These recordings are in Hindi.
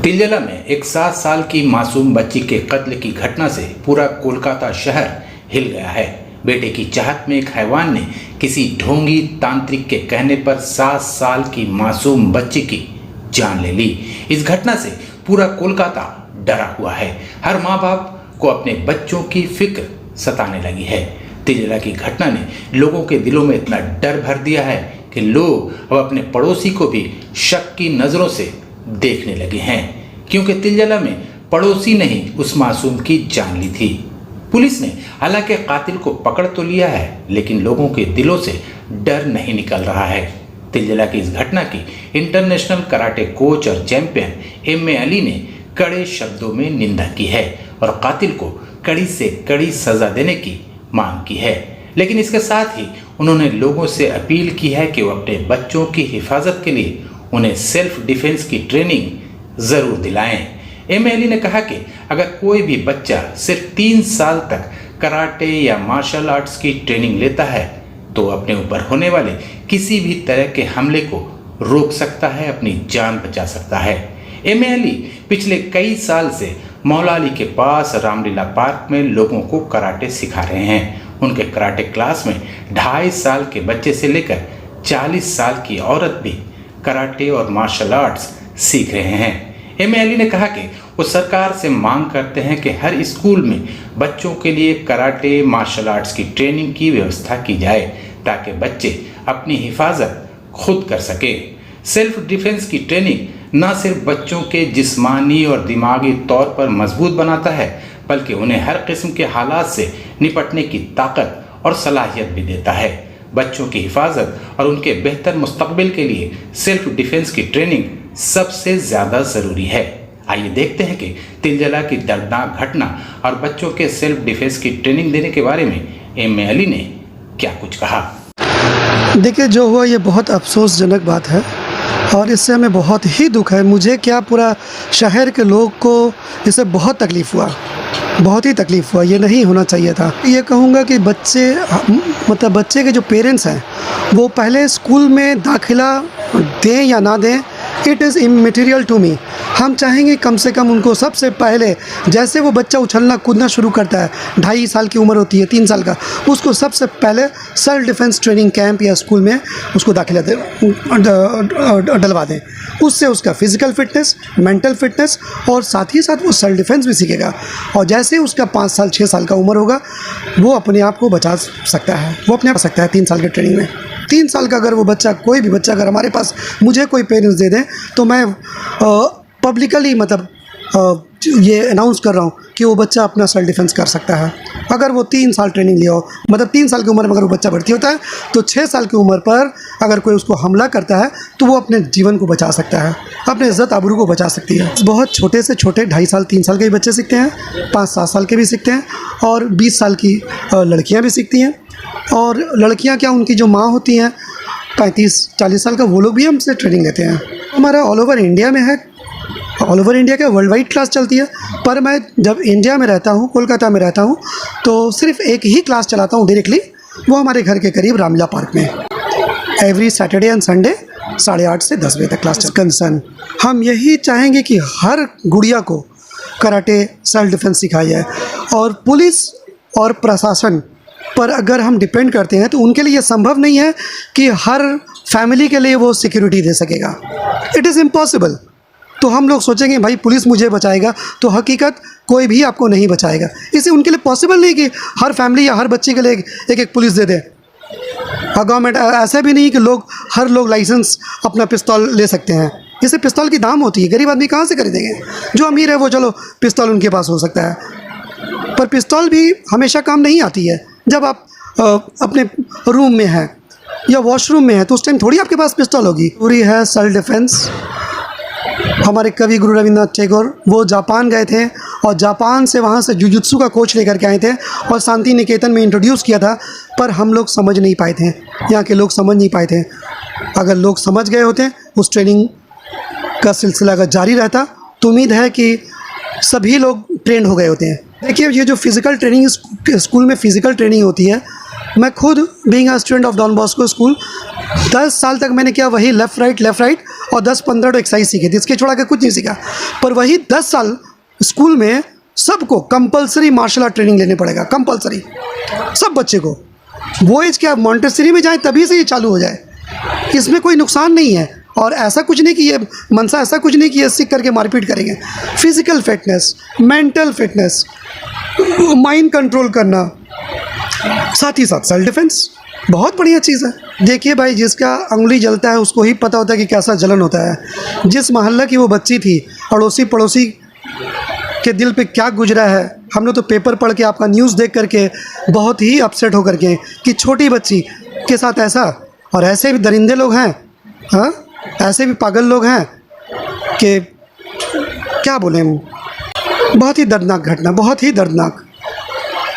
तिलजला में एक 7 साल की मासूम बच्ची के कत्ल की घटना से पूरा कोलकाता शहर हिल गया है। बेटे की चाहत में एक हैवान ने किसी ढोंगी तांत्रिक के कहने पर 7 साल की मासूम बच्ची की जान ले ली। इस घटना से पूरा कोलकाता डरा हुआ है। हर माँ बाप को अपने बच्चों की फिक्र सताने लगी है। तिलजला की घटना ने लोगों के दिलों में इतना डर भर दिया है कि लोग अब अपने पड़ोसी को भी शक की नज़रों से देखने लगे हैं, क्योंकि तिलजला में पड़ोसी ने ही उस मासूम की जान ली थी। पुलिस ने हालांकि कातिल को पकड़ तो लिया है, लेकिन लोगों के दिलों से डर नहीं निकल रहा है। तिलजला की इस घटना की इंटरनेशनल कराटे कोच और चैंपियन एम.ए. अली ने कड़े शब्दों में निंदा की है और कातिल को कड़ी से कड़ी सजा देने की मांग की है। लेकिन इसके साथ ही उन्होंने लोगों से अपील की है कि वो अपने बच्चों की हिफाजत के लिए उन्हें सेल्फ डिफेंस की ट्रेनिंग ज़रूर दिलाएं। एम.ए. अली ने कहा कि अगर कोई भी बच्चा सिर्फ 3 साल तक कराटे या मार्शल आर्ट्स की ट्रेनिंग लेता है तो अपने ऊपर होने वाले किसी भी तरह के हमले को रोक सकता है, अपनी जान बचा सकता है। एम.ए. अली पिछले कई साल से मौला अली के पास रामलीला पार्क में लोगों को कराटे सिखा रहे हैं। उनके कराटे क्लास में 2.5 साल के बच्चे से लेकर 40 साल की औरत भी कराटे और मार्शल आर्ट्स सीख रहे हैं। एम.ए. अली ने कहा कि वो सरकार से मांग करते हैं कि हर स्कूल में बच्चों के लिए कराटे मार्शल आर्ट्स की ट्रेनिंग की व्यवस्था की जाए, ताकि बच्चे अपनी हिफाजत खुद कर सके। सेल्फ डिफेंस की ट्रेनिंग न सिर्फ बच्चों के जिस्मानी और दिमागी तौर पर मजबूत बनाता है, बल्कि उन्हें हर किस्म के हालात से निपटने की ताकत और सलाहियत भी देता है। बच्चों की हिफाजत और उनके बेहतर मुस्तकबिल के लिए सेल्फ डिफेंस की ट्रेनिंग सबसे ज़्यादा ज़रूरी है। आइए देखते हैं कि तिलजला की दर्दनाक घटना और बच्चों के सेल्फ डिफेंस की ट्रेनिंग देने के बारे में एम.ए. अली ने क्या कुछ कहा। देखिए, जो हुआ ये बहुत अफसोसजनक बात है और इससे हमें बहुत ही दुख है। मुझे क्या, पूरा शहर के लोग को इससे बहुत तकलीफ़ हुआ, बहुत ही तकलीफ़ हुआ। ये नहीं होना चाहिए था। ये कहूँगा कि बच्चे के जो पेरेंट्स हैं वो पहले स्कूल में दाखिला दें या ना दें, it is immaterial to me. हम चाहेंगे कम से कम उनको सबसे पहले, जैसे वो बच्चा उछलना कूदना शुरू करता है, 2.5 साल की उम्र होती है, 3 साल का, उसको सबसे पहले सेल्फ डिफेंस ट्रेनिंग कैंप या स्कूल में उसको दाखिला डलवा दें। उससे उसका फिज़िकल फिटनेस, मेंटल फिटनेस और साथ ही साथ वो सेल्फ डिफेंस भी सीखेगा। और जैसे उसका 5 साल 6 साल का उम्र होगा, वो अपने आप को बचा सकता है, वो अपने आप सकता है 3 साल के ट्रेनिंग में। 3 साल का अगर वो बच्चा, कोई भी बच्चा अगर हमारे पास मुझे कोई पेरेंट्स दे दें, तो मैं पब्लिकली ये अनाउंस कर रहा हूँ कि वो बच्चा अपना सेल्फ डिफेंस कर सकता है। अगर वो 3 साल ट्रेनिंग लिया हो, 3 साल की उम्र में अगर वो बच्चा भर्ती होता है, तो 6 साल की उम्र पर अगर कोई उसको हमला करता है तो वो अपने जीवन को बचा सकता है, अपने इज़्ज़त आबरू को बचा सकती है। बहुत छोटे से छोटे 2.5 साल 3 साल के भी बच्चे सीखते हैं, 5-7 साल के भी सीखते हैं और 20 साल की लड़कियाँ भी सीखती हैं। और लड़कियाँ क्या, उनकी जो माँ होती हैं 35-40 साल का, वो लोग भी हमसे ट्रेनिंग लेते हैं। हमारा ऑल ओवर इंडिया में है, ऑल ओवर इंडिया का वर्ल्ड वाइड क्लास चलती है। पर मैं जब इंडिया में रहता हूँ, कोलकाता में रहता हूँ, तो सिर्फ एक ही क्लास चलाता हूँ डायरेक्टली, वो हमारे घर के करीब रामलीला पार्क में। एवरी सैटरडे एंड संडे 8:30 से 10 बजे तक क्लास कंसर्न। हम यही चाहेंगे कि हर गुड़िया को कराटे सेल्फ डिफेंस सिखाया जाए। और पुलिस और प्रशासन पर अगर हम डिपेंड करते हैं तो उनके लिए संभव नहीं है कि हर फैमिली के लिए वो सिक्योरिटी दे सकेगा। It is impossible. तो हम लोग सोचेंगे भाई पुलिस मुझे बचाएगा, तो हकीकत कोई भी आपको नहीं बचाएगा। इसे उनके लिए पॉसिबल नहीं कि हर फैमिली या हर बच्चे के लिए एक पुलिस दे दे। और गवर्नमेंट ऐसा भी नहीं कि हर लोग लाइसेंस अपना पिस्तौल ले सकते हैं। इसे पिस्तौल की दाम होती है, गरीब आदमी कहाँ से खरीदेंगे? जो अमीर है वो चलो पिस्तौल उनके पास हो सकता है, पर पिस्तौल भी हमेशा काम नहीं आती है। जब आप अपने रूम में हैं या वॉशरूम में हैं तो उस टाइम थोड़ी आपके पास पिस्तौल होगी। पूरी है सेल्फ डिफेंस। हमारे कवि गुरु रविंद्रनाथ टैगोर वो जापान गए थे और जापान से वहाँ से जुजुत्सु का कोच लेकर के आए थे और शांति निकेतन में इंट्रोड्यूस किया था, पर हम लोग समझ नहीं पाए थे, यहाँ के लोग समझ नहीं पाए थे। अगर लोग समझ गए होते, उस ट्रेनिंग का सिलसिला अगर जारी रहता, तो उम्मीद है कि सभी लोग ट्रेंड हो गए होते हैं। देखिए, ये जो फिज़िकल ट्रेनिंग स्कूल में फ़िज़िकल ट्रेनिंग होती है, मैं खुद being a student of Don Bosco school 10 साल तक मैंने किया वही लेफ़्ट राइट और 10-15 एक्सरसाइज सीखे थे, इसके छोड़ा के कुछ नहीं सीखा। पर वही 10 साल स्कूल में सबको कंपलसरी मार्शल आर्ट ट्रेनिंग लेने पड़ेगा, कंपलसरी सब बच्चे को। वो एज क्या मॉन्टेसरी में जाए तभी से ये चालू हो जाए, इसमें कोई नुकसान नहीं है। और ऐसा कुछ नहीं कि ये मनसा ऐसा कुछ नहीं कि ये सीख करके मारपीट करेंगे। Physical fitness, mental fitness, mind control करना, साथ ही साथ सेल्फ डिफेंस बहुत बढ़िया चीज़ है। देखिए भाई, जिसका अंगुली जलता है उसको ही पता होता है कि कैसा जलन होता है। जिस मोहल्ला की वो बच्ची थी, अड़ोसी पड़ोसी के दिल पे क्या गुजरा है। हमने तो पेपर पढ़ के, आपका न्यूज़ देख करके बहुत ही अपसेट होकर के कि छोटी बच्ची के साथ ऐसा। और ऐसे भी दरिंदे लोग हैं, हाँ, ऐसे भी पागल लोग हैं कि क्या बोलें। बहुत ही दर्दनाक घटना, बहुत ही दर्दनाक।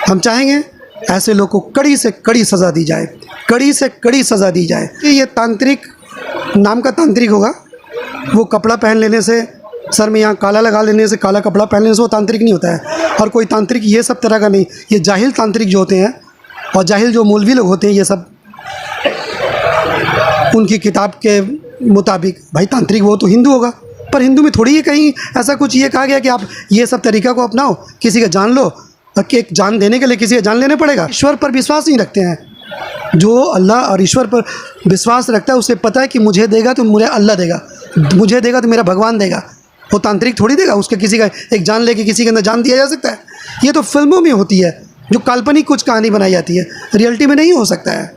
हम चाहेंगे ऐसे लोग को कड़ी से कड़ी सज़ा दी जाए, कड़ी से कड़ी सज़ा दी जाए। ये तांत्रिक नाम का तांत्रिक होगा, वो कपड़ा पहन लेने से, सर में यहाँ काला लगा लेने से, काला कपड़ा पहन लेने से वो तांत्रिक नहीं होता है। और कोई तांत्रिक ये सब तरह का नहीं, ये जाहिल तांत्रिक जो होते हैं और जाहिल जो मौलवी लोग होते हैं, ये सब उनकी किताब के मुताबिक भाई तांत्रिक वो तो हिंदू होगा। पर हिंदू में थोड़ी ये कहीं ऐसा कुछ ये कहा गया कि आप ये सब तरीका को अपनाओ, किसी का जान लो, कि एक जान देने के लिए किसी का जान लेना पड़ेगा। ईश्वर पर विश्वास नहीं रखते हैं। जो अल्लाह और ईश्वर पर विश्वास रखता है उसे पता है कि मुझे देगा तो मुझे अल्लाह देगा, मुझे देगा तो मेरा भगवान देगा। वो तांत्रिक थोड़ी देगा, उसके किसी का एक जान लेके किसी के अंदर जान दिया जा सकता है। ये तो फिल्मों में होती है, जो काल्पनिक कुछ कहानी बनाई जाती है, रियलिटी में नहीं हो सकता है।